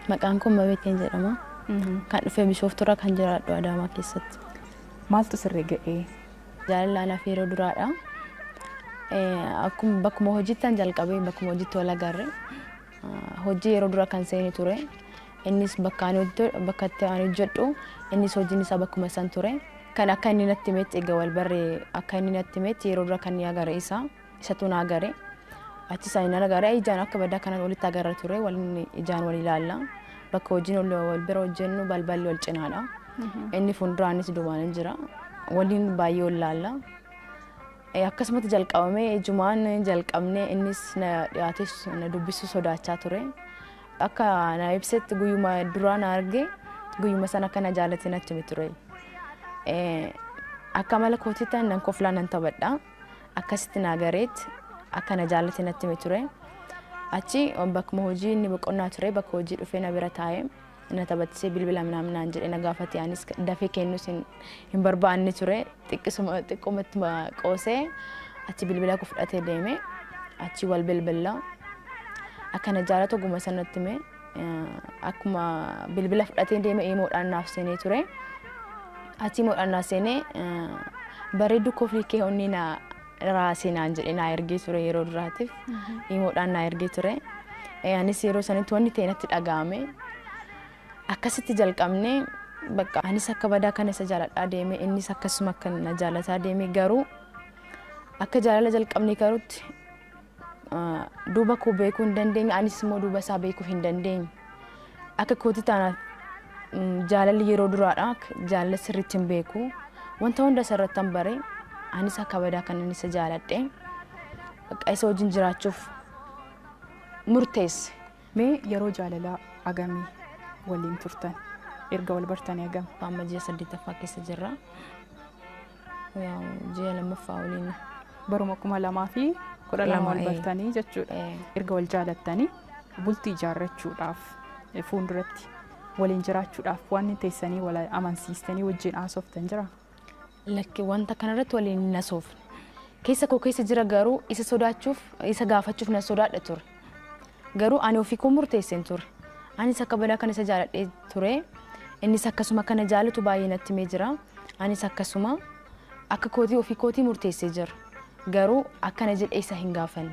Maqaan koo Maatitiin jedhama. Kan dhufee Bishooftuurraa kan jiraadhu Adaamaa keessatti. Maaltu sirrii ga'ee? Jaalallaan fi yeroo duraadha. Akkuma bakkuma hojiittan jalqabee bakkuma hojiitti wal agarre. Hojii yeroo dura kan seeni ture. Innis bakka itti ani hojjedhu innis hojiin isaa bakkuma san ture. Kan akka inni natti himetti egaa wal barree akka inni natti himetti yeroo dura kan ni agare isatu na agare. Achi isaan na agare ijaan akka baddaa kanan walitti agarra ture waliin ijaan wal ilaalla. Bakka hojiin wal bira hojjennu balballi wal cinaadha. Inni fuulduraanis duubaan jira. Waliin baay'ee wal ilaalla. Akkasumatti jalqabamee ijumaan jalqabnee innis na dhiyaates na dubbisuu sodaachaa ture. Akka na ibsetti guyyuma duraa na arge guyyuma sana akka na jaalate natti hime ture. Akka mala kootiitaan nan koflaa nan taphadha. Akkasitti na agareetti akka na jaalate natti hime ture. Achi bakkuma hojii inni boqonnaa ture bakka hojii dhufee na bira taa'ee na taphatisee bilbila naan jedhee na gaafate anis dafee kennus hin barbaanne ture xiqqumatti qoosee achi bilbila koo fudhatee deeme achi wal bilbilla akka na jaalatu guma sanatti hime akkuma bilbila fudhatee deeme eemoodhaan naaf seenee ture achi eemoodhaan naaf seenee bareedduu koofii kee onni na raasee naan jedhee na ergee ture yeroo duraatiif eemoodhaan na ergee ture anis yeroo sanitti wanni ta'e natti dhaga'ame. Akkasitti jalqabnee bakka anis akka badaa kana isa jaaladhaa deeme innis akkasuma akka na jaalataa deeme garuu akka jaalala jalqabnee garuutti duuba koo beekuu hin dandeenye anis immoo duuba isaa beekuu hin dandeenye. Akka kooti taanaaf jaalalli yeroo duraadha jaalala sirriitti hin beeku wanta hunda sirratti hin bare anis akka badaa kana isa jaaladhe bakka isa wajjin jiraachuuf murteesse. Mee yeroo jaalalaa agamii waliin turtan erga wal bartanii agam? Amma ji'a 8ffaa keessa jirra. Ji'a 2ffaa waliin. Baruma 2012 wal bartanii jechuudha. Erga wal jaalattanii bultii ijaarrachuudhaaf fuulduratti waliin jiraachuudhaaf waan teessanii wal amansiistanii wajjin haasoftan jira? Lakki wanta kanarratti waliin hin haasofne. Keessa koo keessa jira garuu isa sodaachuuf isa gaafachuuf na sodaadha ture. Garuu ani ofii koo murteesseen ture. Anis akka badaa kan isa jaaladhee ture. Innis akkasuma kana jaalatu baay'ee natti himee jira. Anis akkasuma akka kootii ofii kootii murteessee jira. Garuu akkana jedhee isa hin gaafanne.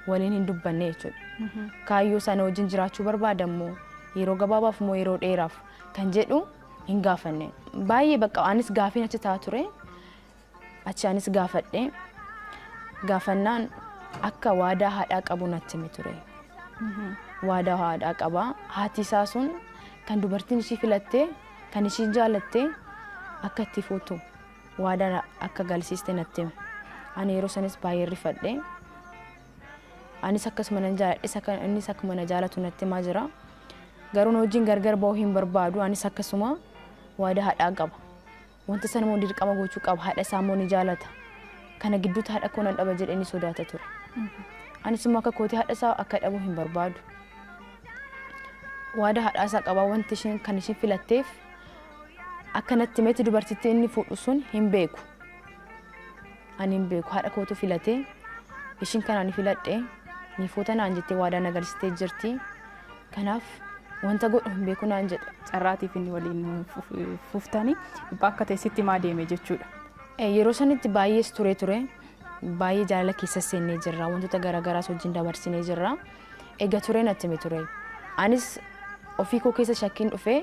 Waliin hin dubbanne jechuudha. Kaayyoo sana wajjin jiraachuu barbaadammoo yeroo gabaabaaf moo yeroo dheeraaf kan jedhu hin gaafanne. Baay'ee bakka anis gaafiin achi taa'aa ture. Achi anis gaafadhe. Gaafannaan akka waadaa haadhaa qabu natti hime ture. Waadaa haadhaa qaba. Haati isaa sun kan dubartiin ishii filattee kan ishii jaalattee akka itti fuutu waadaa akka galsiiste natti hime. Ani yeroo sanis baay'ee rifadhe. Anis akkasuma nan jaaladhe innis akkuma na jaalatu natti himaa jira. Garuu wajjin gargar ba'uu hin barbaadu. Anis akkasuma waadaa haadhaa qaba. Wanta sana immoo dirqama gochuu qaba. Haadha isaa immoo ni jaalata. Kana gidduutti haadha koo nan dhaba jedhee ni sodaata ture. Anis immoo akka kootii haadha isaa akka dhabuu hin barbaadu. Waadaa haadha isaa qaba wanti isheen kan isheen filatteef akka natti himetti dubartittii inni fuudhu sun hin beeku. Ani hin beeku haadha kootu filatee isheen kanaan filadhee ni fuuta naan jettee waadaa nagarsiistee jirti. Kanaaf wanta godhu hin beeku naan jedhe. Carraatiif inni waliin fuuftanii bakka teessitti maa deeme jechuudha. Yeroo sanitti baay'ees ture. Baay'ee jaalala keessa seennee jirra. Wantoota garaagaraas wajjin dabarsinee jirra. Egaa ture natti hime ture. Anis ofii koo keessa shakkiin dhufee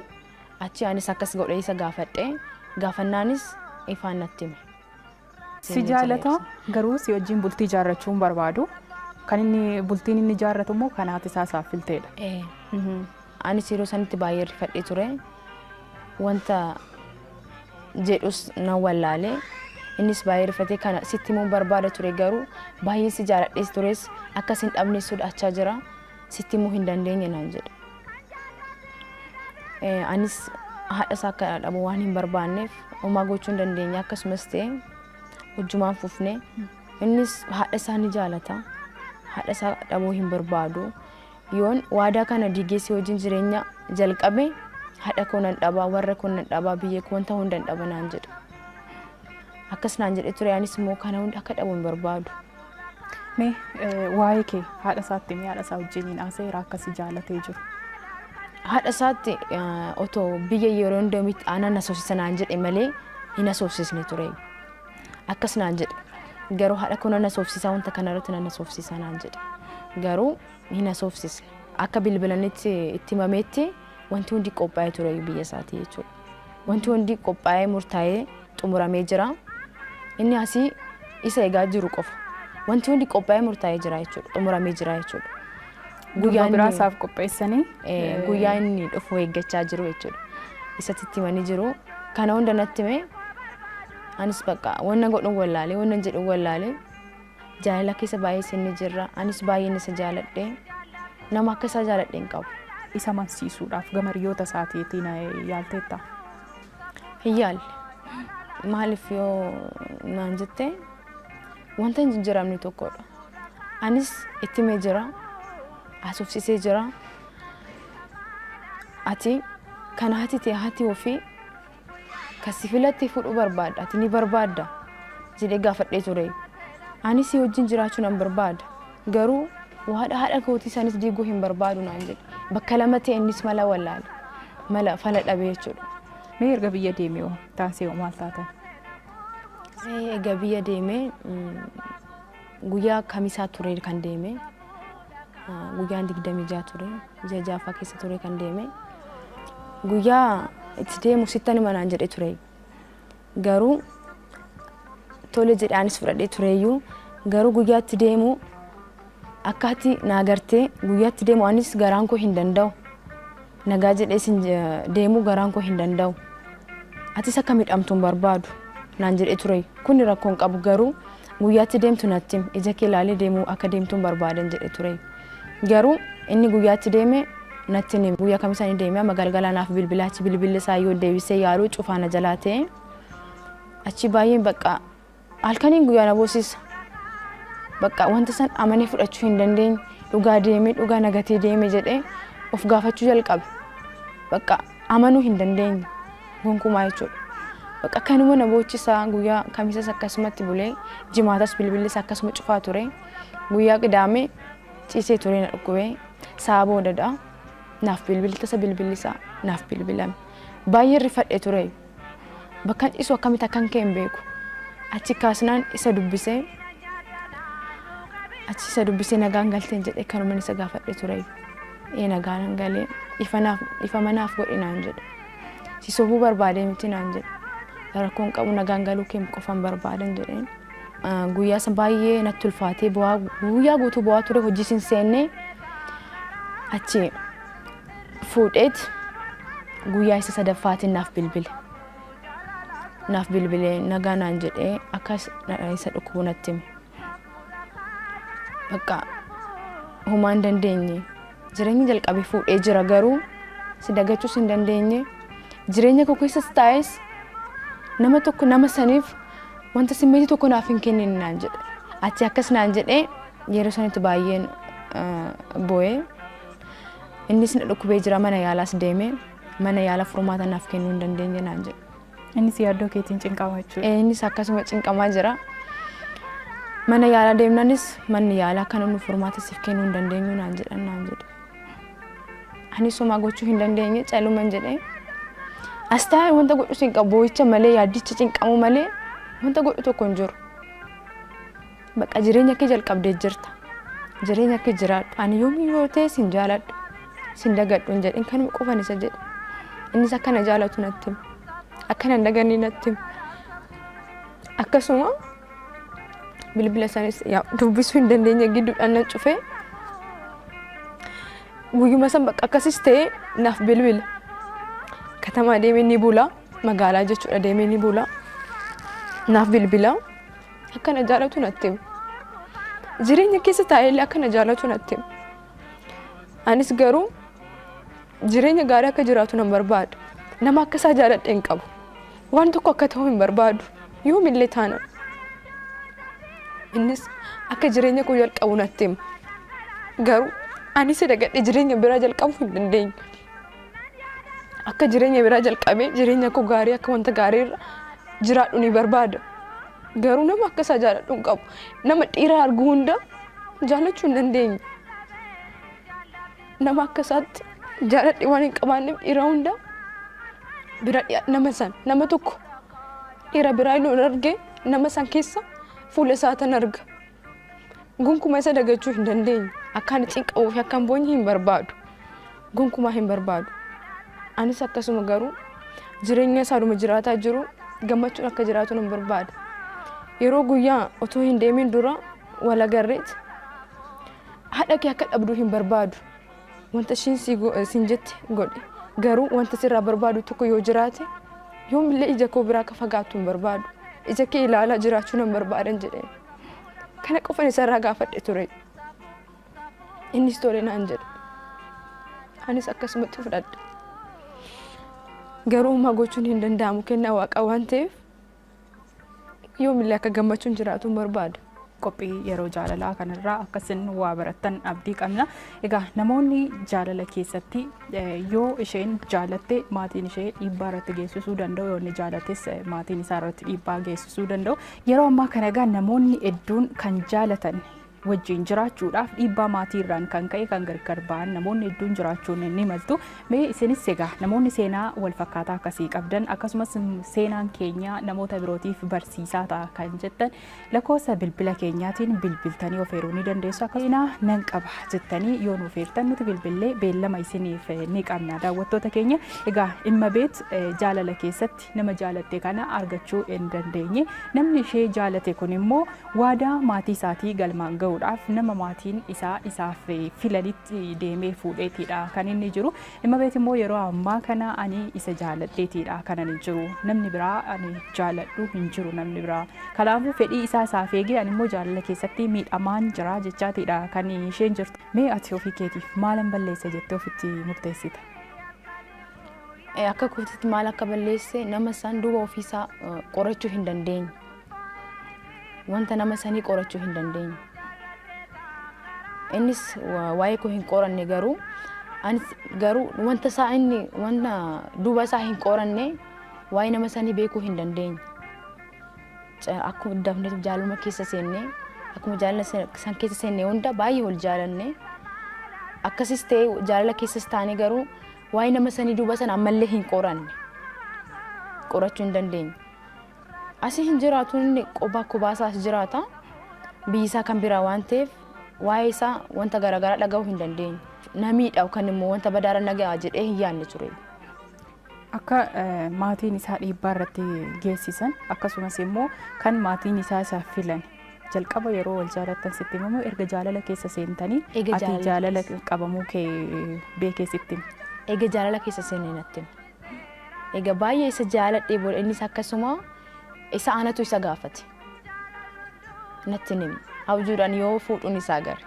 achi anis akkas godhee isa gaafadhe. Gaafannaanis ifaan natti hime. Si jaalata garuu si wajjin bultii ijaarrachuu hin barbaadu. Kan inni bultiin inni ijaarratu immoo kan haati isaa isaaf filteedha. Anis yeroo sanitti baay'ee rifadhee ture. Wanta jedhus nan wallaalee. Innis baay'ee rifatee kana sitti immoo barbaada ture garuu baay'ee si jaaladhees tures akkas hin dhabne sodaachaa jira. Sitti immoo hin dandeenye naan jedhe. Anis haadha isaa akka dhabu waan hin barbaanneef homaa gochuu hin dandeenye akkasumas ta'e wajjumaan fufne. Innis haadha isaa ni jaalata. Haadha isaa dhabuu hin barbaadu. Yoon waadaa kana diigeessee wajjin jireenya jalqabe haadha koo nan dhabaa warra koo nan dhabaa biyya koo wanta hunda hin dhaba naan jedhe. Akkas naan jedhe ture anis immoo kana hunda akka dhabu hin barbaadu. Mee waa'ee kee haadha isaatti mee haadha isaa wajjiniin haasa'iira akkasii jaalatee jiru? haadha isaatti otoo biyya yeroo hundamitti aannan asoosisa naan jedhe malee hin asoosisne ture. Akkas naan jedhe. Garuu haadha kun nan asoosisa wanta kanarratti nan asoosisa naan jedhe. Garuu hin asoosisne. Akka bilbilanitti itti himametti wanti hundi qophaa'ee ture biyya isaatii jechuudha. Wanti hundi qophaa'ee murtaa'ee xumuramee jira. Inni asii isa eegaa jiru qofa. Wanti hundi qophaa'ee murtaa'ee jira jechuudha. Xumuramee jira jechuudha. Guyyaa biraasaaf qopheessanii guyyaa inni dhufu eeggachaa jiru jechuudha. Isatti itti himanii jiru. Kana hunda natti hime anis bakka wanna godhuun wallaalee wanna jedhuun wallaalee jaalala keessa baay'ee isinni jirra. Anis baay'een isa jaaladhe. Nama akka isaa jaaladhe hin qabu. Isa mansiisuudhaaf gama hiriyoota isaatiitiin yaalteetta? Hin yaalle. Maaliif yoo naan jette wanta hin jijjiiramne tokkodha. Anis itti himee jira. Asoofsisee jira. Ati kana hati ofii kasi filatti fudhu barbaadda. Ati ni barbaadda jedhee gaafadhee ture. Anis wajjin jiraachuu nan barbaada. Garuu haadha kootii isanis diiguu hin barbaadu naan jedhe. Bakka lama ta'e innis mala wallaale. Mala fala dhabee jechuudha. Mee erga biyya deemee taasee maal taatan? Egaa biyya deemee guyyaa kamisaa ture kan deemee. Guyyaan 26 ture. Ji'a jaffaa keessa ture kan deemee. Guyyaa itti deemu sittan manaan jedhee ture. Garuu tole jedhee anis fudhadhee tureyyuu garuu guyyaa itti deemu akkaatti naagartee guyyaa itti deemu anis garaan koo hin danda'u. Nagaa jedhee sin deemu garaan koo hin danda'u. Atis akka midhamtuun barbaadu naan jedhee ture. Kun rakkoon qabu garuu guyyaa itti deemtu natti ija kee ilaalee deemuu akka deemtuun barbaadan jedhee ture. Garuu inni guyyaa itti deeme natti ni guyyaa kamisaa ni deeme amma galgala naaf bilbilaachi bilbilli isaa yoo deebisee yaaluu cufaana jalaa ta'e achi baay'een bakka halkaniin guyyaa na boosisa. Bakka wanta san amanee fudhachuu hin dandeenye dhugaa deeme dhugaa nagatee deeme jedhee of gaafachuu jalqabe. Bakka amanuu hin dandeenye gonkumaa jechuudha. Bakka kanuma na boochisaa guyyaa kamisas akkasumatti bulee jimaatas bilbilli isaa akkasuma cufaa ture. Guyyaa qidaamee ciisee ture na dhukkubee sa'a boodadha. Naaf bilbilli tasa bilbilli isaa naaf bilbilame. Baay'ee rifadhee ture. Bakka isu akkamitti akkan ka'e hin beeku. Achi kaasnaan isa dubbisee nagaan galteen jedhee kanuma isa gaafadhee ture. Nagaan galee ifa manaaf godhi naan jedhe. Si sobuu barbaadee miti naan jedhe. Rakkoon qabu nagaan galuu kee qofaan barbaadan jedheen. Guyyaa san baay'ee natti ulfaatee guyyaa guutuu bu'aa ture hojii sin seennee achi fuudheet guyyaa isa sadaffaatiin naaf bilbile. Naaf bilbilee nagaa naan jedhee akka isa dhukkubuu natti hime. Bakka homaa hin dandeenye jireenya jalqabee fuudhee jira garuu si dagachuus hin dandeenye jireenya koo keessas taa'es nama tokko nama saniif wanta simmeetii tokko naaf hin kennine naan jedhe. Achi akkas naan jedhee yeroo sanitti baay'een boo'ee innis na dhukkubee jira mana yaalaas deemee mana yaala furmaata naaf kennuu hin dandeenye naan jedhe. Innis yaaddoo keetiin cinqamaa jechuudha. Innis akkasuma cinqamaa jira. Mana yaala deemnanis manni yaala kana nu furmaata siif kennuu hin dandeenyu naan jedhe. Anis homaa gochuu hin dandeenye caaluman jedhee. As taa'ee wanta godhu sin qabu boo'icha malee yaaddicha cinqamu malee wanta godhu tokko hin jiru. Bakka jireenya kee jalqabdee jirta. Jireenya kee jiraadhu. Ani yoomiyyuu ta'e sin jaaladhu. Sin dagadhu hin jedhin kanuma qofan isa jedhe. Innis akkana jaalatu natti hima. Akkana hin dagannee natti hima. Akkasuma bilbila isanis dubbisuu hin dandeenye gidduudhaan na cufee guyyuma san bakka akkasis ta'e naaf bilbila. Katamaa deemee ni bula. Magaalaa jechuudha deemee ni bula. Naaf bilbila. Akkana jaalatu natti hima. Jireenya keessa taa'ee akkana jaalatu natti hima. Anis garuu jireenya gaarii akka jiraatu nan barbaada. Nama akka isaa jaaladhe hin qabu. Waan tokko akka ta'u hin barbaadu. Yoomillee taana. Innis akka jireenya koo jalqabu natti hima. Garuu anis dagadhee jireenya biraa jalqabuu hin dandeenye. Akka jireenya biraa jalqabee jireenya koo gaarii akka wanta gaariirra jiraadhu ni barbaada. Garuu nama akka isaa jaaladhu hin qabu. Nama dhiira argu hunda jaalachuu hin dandeenye. Nama akka isaatti jaaladhe waan hin qabaanneef dhiira hunda bira nama san nama tokko dhiira biraa yoo arge nama san keessa fuula isaa tan arga. Gonkumaa isa dagachuu hin dandeenye. Akkaan cinqabuu fi akkaan boonyi hin barbaadu. Gonkumaa hin barbaadu. Anis akkasuma garuu jireenya isaa dhuma jiraataa jiru gammachuun akka jiraatu nan barbaada. Yeroo guyyaa otoo hin deemin dura wal agarreet haadha kee akka dhabduu hin barbaadu. Wanta ishiin siin jette godhe. Garuu wanta sirraa barbaadu tokko yoo jiraate yoomillee ija koo biraa akka fagaattu hin barbaadu. Ija kee ilaalaa jiraachuu nan barbaadan jedhee. Kana qofan isarraa gaafadhe ture. Innis tole naan jedhe. Anis akkasumatti fudhadhe. Garuu homaa gochuun hin danda'amu kennaa Waaqa waan ta'eef yoomillee akka gammachuun jiraatu hin barbaada. Qophii yeroo jaalalaa kanarraa akkasin waa barattan abdii qabna. Egaa namoonni jaalala keessatti yoo isheen jaalatte maatiin ishee dhiibbaa irratti geessisuu danda'u, yoo inni jaalates maatiin isaa irratti dhiibbaa geessisuu danda'u. Yeroo ammaa kana egaa namoonni hedduun kan jaalatan wajjin jiraachuudhaaf dhiibbaa maatii irraan kan ka'e kan gargar ba'an namoonni hedduun jiraachuun ni maltu. Mee isinis egaa namoonni seenaa wal fakkaataa akkasii qabdan akkasumas seenaan keenya namoota birootiif barsiisaa ta'a kan jettan lakkoofsa bilbila keenyaatiin bilbiltanii of eeruu ni dandeessu. Seenaa nan qaba jettanii yoo nuuf eertan nuti bilbillee beellama isiniif ni qabna daawwattoota keenya. Egaa dhimma beet jaalala keessatti nama jaalatte kana argachuu hin dandeenye. Namni ishee jaalate kun immoo waadaa maatii isaatii galmaan ga'u nama maatiin isaaf filanitti deemee fuudheetidha kan inni jiru. Dhimma beet immoo yeroo ammaa kana ani isa jaaladheetidha kanan hin jiru. Namni biraa ani jaaladhu hin jiru namni biraa. Kanaafuu fedhii isaaf eegee ani immoo jaalala keessatti miidhamaan jira jechaatidha kan isheen jirtu. Mee ati ofii keetiif maalan balleessa jettee ofitti murteessita? Akka kootitti maal akka balleesse nama isaan duuba ofiisaa qorachuu hin dandeenye. Wanta nama sanii qorachuu hin dandeenye. Innis waa'ee koo hin qoranne garuu wanta isaa inni wanta duuba isaa hin qoranne waa'ee nama sanii beekuu hin dandeenye. Akkuma dafneef jaalala keessa seenne akkuma jaalala san keessa seenne hunda baay'ee wal jaalanne akkasis ta'e jaalala keessas taane garuu waa'ee nama sanii duuba sana ammallee hin qoranne qorachuu hin dandeenye. Asii hin jiraatu inni qobaasaas jiraata biyyi isaa kan biraa waan ta'eef waa'ee isaa wanta garaagaraa dhaga'uu hin dandeenye. Namiidha kan immoo wanta badaara nagaa jedhee hin yaadne ture. Akka maatiin isaa dhiibbaa irratti geessisan akkasumas immoo kan maatiin isaa isaaf filan jalqaba yeroo wal jaalattan sitti himamu erga jaalala keessa seentanii ati jaalala qabamuu kee beekee sitti hima. Egaa jaalala keessa seenne natti hima. Egaa baay'ee isa jaaladhee booda innis akkasuma isa aanatu isa gaafate. Natti hima. Abjuudhaan yoo fuudhuun isaa agarre.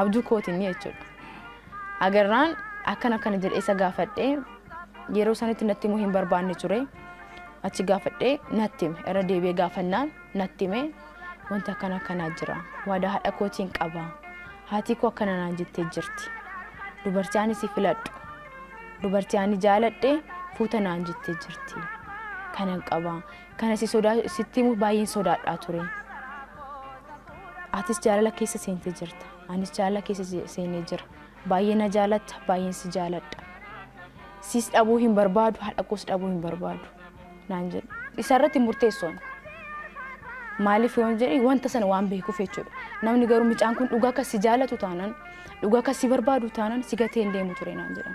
Abjuu kootiin jechuudha. Agarraan akkana jedhee isa gaafadhee yeroo sanitti natti himuu hin barbaanne ture. Achi gaafadhee natti hime. Irra deebi'ee gaafannaan natti hime wanta akkanaa jira. Waadaa haadha kootiin qaba. Haati koo akkana naan jettee jirti. Dubartii ani si filadhu. Dubartii ani jaaladhee fuuta naan jettee jirti. Kanan qaba. Kana sitti himu baay'een sodaadhaa ture. Atis jaalala keessa seentee jirta. Anis jaalala keessa seenee jira. Baay'ee na jaalatta, baay'een si jaaladha. Sis dhabuu hin barbaadu, haadha koos dhabuu hin barbaadu. Naan jedhu. Isarratti murteessoon. Maaliif yoo jedhe wanta sana waan beekuuf jechuudha. Namni garuu mucaan kun dhugaa akka si jaalatu taanaan, dhugaa akka si barbaadu taanaan si gatee hin deemu ture naan jedhan.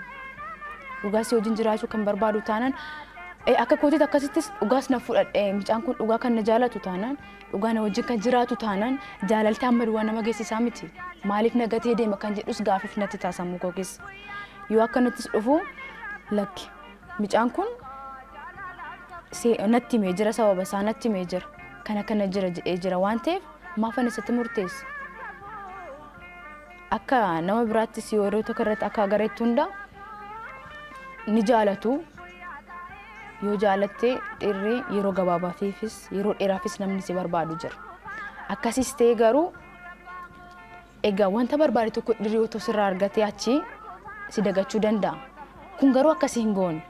Dhugaa si wajjin jiraachuu kan barbaadu taanaan akka kootitti akkasittis dhugaas na fudhadhee mucaan kun dhugaa kan na jaalatu taanaan dhugaa na wajjin kan jiraatu taanaan jaalaltii amma duwwaa nama geessisaa miti. Maaliif na gatee deema kan jedhus gaafiif natti taasisamu koo keessa. Yoo akkanattis dhufu lakki mucaan kun natti himee jira sababa isaa natti himee jira. Kana jira jedhee jira waan ta'eef maafan isatti murteessa. Akka nama biraattis yeroo tokko irratti akka agareetti hunda ni jaalatu. Yoo jaalattee dhirri yeroo gabaabaafis yeroo dheeraafis namni si barbaadu jira. Akkasis ta'e garuu egaa wanta barbaade tokko dhirri yoo sirraa argatee achi si dagachuu danda'a. Kun garuu akkasii hin goone.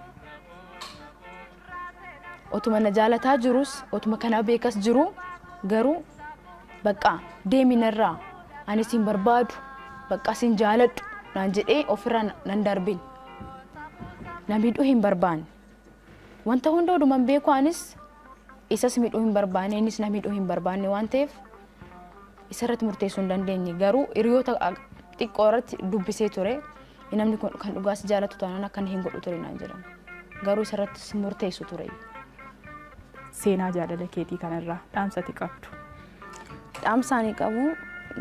Otuma na jaalataa jirus otuma kana beekas jiru garuu bakka deeminarraa ani sin barbaadu bakka sin jaaladhu naan jedhee ofirraa nan darbin miidhuu hin barbaanne. Wanta hunda odumaan beeku anis isas miidhuu hin barbaanne innis na miidhuu hin barbaanne waan ta'eef isarratti murteessuu hin dandeenye. Garuu hiriyoota xiqqoo irratti dubbisee ture. Namni kun kan dhugaas jaalatu taanaan akka hin godhu ture naan jedhan. Garuu isarratti murteessu ture. Seenaa jaalala keetii kanarraa dhaamsati qabdu. Dhaamsaanii qabu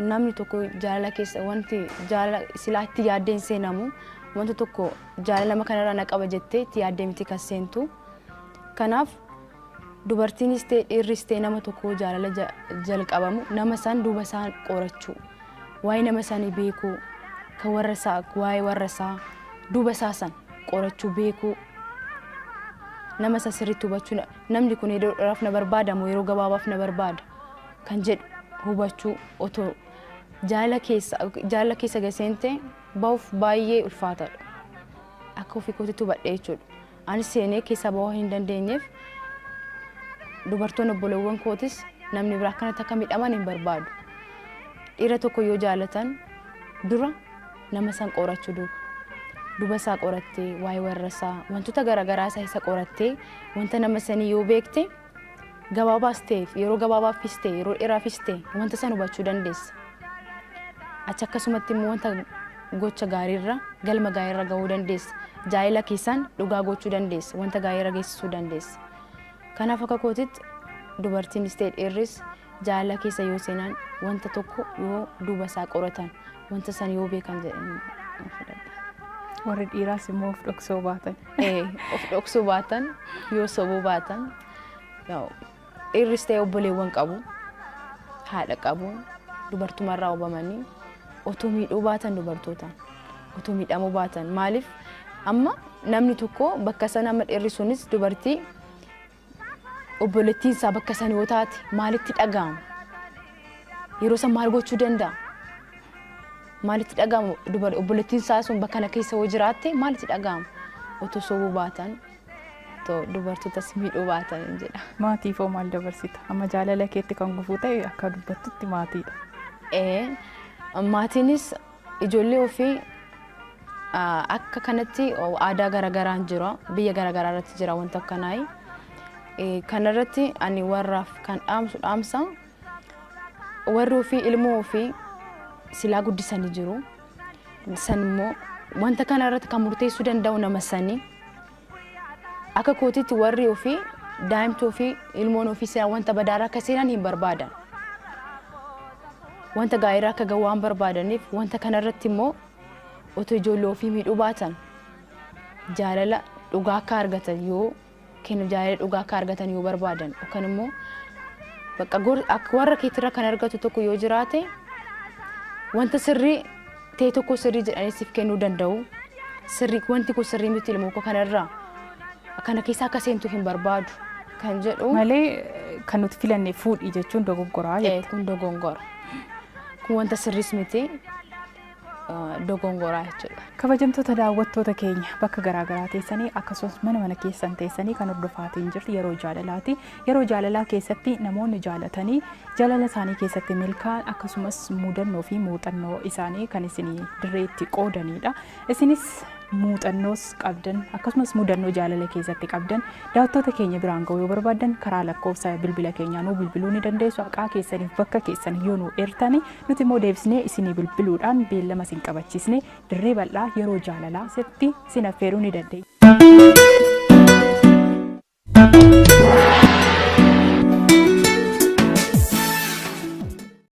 namni tokko jaalala keessa wanti jaalala silaa itti yaaddeen seenamu wanta tokko jaalala kanarraa na qaba jettee itti yaaddee miti kan seentu. Kanaaf dubartiinis ta'e dhiirris ta'e nama tokko jaalala jalqabamu nama san duuba isaan qorachuu waa'ee nama sanii beekuu kan warra isaa waa'ee warra isaa duuba isaa san qorachuu beekuu nama isa sirriitti hubachuu namni kun yeroodhaaf na barbaada moo yeroo gabaabaaf na barbaada kan jedhu hubachuu otoo jaalala keessa gaseente bahuuf baay'ee ulfaataadha. Akka ofii kootitti hubadhee jechuudha. Anis seenee keessa bahuu hin dandeenyeef dubartoonni obboleewwan kootis namni biraa akkanatti akka miidhaman hin barbaadu. Dhiira tokko yoo jaalatan dura nama san qorachuu duuba isaa qorattee waa'ee warra isaa wantoota garaagaraa isa qorattee wanta nama sanii yoo beekte gabaabaas ta'eef yeroo gabaabaafis ta'e yeroo dheeraafis ta'e wanta san hubachuu dandeessa. Achi akkasumatti immoo wanta gocha gaariirra galma gaariirra gahuu dandeessa. Jaalala keessaan dhugaa gochuu dandeessa. Wanta gaariirra geessisuu dandeessa. Kanaaf akka kootitti dubartiinis ta'e dhiirris jaalala keessa yoo seenan wanta tokko yoo duuba isaa qoratan wanta san yoo beekan jedhanii fudhadha. Warri dhiiraas immoo of dhoksuu baatan. Of dhoksuu baatan yoo sobuu baatan dhiirris ta'e obboleewwan qabu haadha qabu dubartumarraa hubamanii otoo miidhuu baatan dubartootaan otoo miidhamuu baatan maaliif amma namni tokko bakka sana amma dhiirri sunis dubartii obboleettiin isaa bakka sana yoo taate maalitti dhaga'ama yeroo san maal gochuu danda'a maalitti dhaga'ama obboleettiin isaa sun bakka kana keessa yoo jiraatte maalitti dhaga'ama otoo sobuu baatan dubartootas miidhuu baatan jedha. Maatiif hoo maal dabarsita? Amma jaalala keetti kan gufuu ta'e akka dubbattutti maatiidha. Maatiinis ijoollee ofii akka kanatti aadaa garagaraan jira biyya garagaraa irratti jira wanta akkanaa. Kanarratti ani warraaf kan dhaamsa warri ofii ilmoo ofii silaa guddisanii jiru. San immoo wanta kanarratti kan murteessuu danda'u nama sanii. Akka kootitti warri ofii daa'imtuu ofii ilmoon ofii wanta badaaraa akka seenan hin barbaadan. Wanta gaariiraa akka gahu waan barbaadaniif wanta kanarratti immoo otoo ijoollee ofii miidhuu baatan jaalala dhugaa akka argatan yoo kennu jaalala dhugaa akka argatan yoo barbaadan yookaan immoo bakka akka warra keetirra kan argatu tokko yoo jiraate wanta sirrii ta'e tokko sirrii jedhanii siif kennuu danda'u. Sirrii wanti kun sirrii miti ilmoo koo kanarraa akkana keessa akka seentu hin barbaadu kan jedhu. Malee kan nuti filanne fuudhii jechuun dogoggoraa jechuudha. Kun dogongora. Kun wanta sirriis miti dogongoraa jechuudha. Kabajamtoota daawwattoota keenya bakka garaagaraa teessanii akkasumas mana keessan teessanii kan hordofaatiin jirtu yeroo jaalalaati. Yeroo jaalalaa keessatti namoonni jaalatanii jaalala isaanii keessatti milkaa'an akkasumas mudannoo fi muuxannoo isaanii kan isinii dirreetti qoodanidha. Isinis muuxannoos qabdan akkasumas mudannoo jaalala keessatti qabdan daawwattoota keenya biraan ga'uu yoo barbaadan karaa lakkoofsa bilbila keenyaa nuu bilbiluu ni dandeessu. Haqaa keessaniif bakka keessan yoo nuu eertani nuti immoo deebisnee isinii bilbiluudhaan beellama isin qabachiisne dirree bal'aa yeroo jaalalaa sitti isin affeeruu ni dandeenya.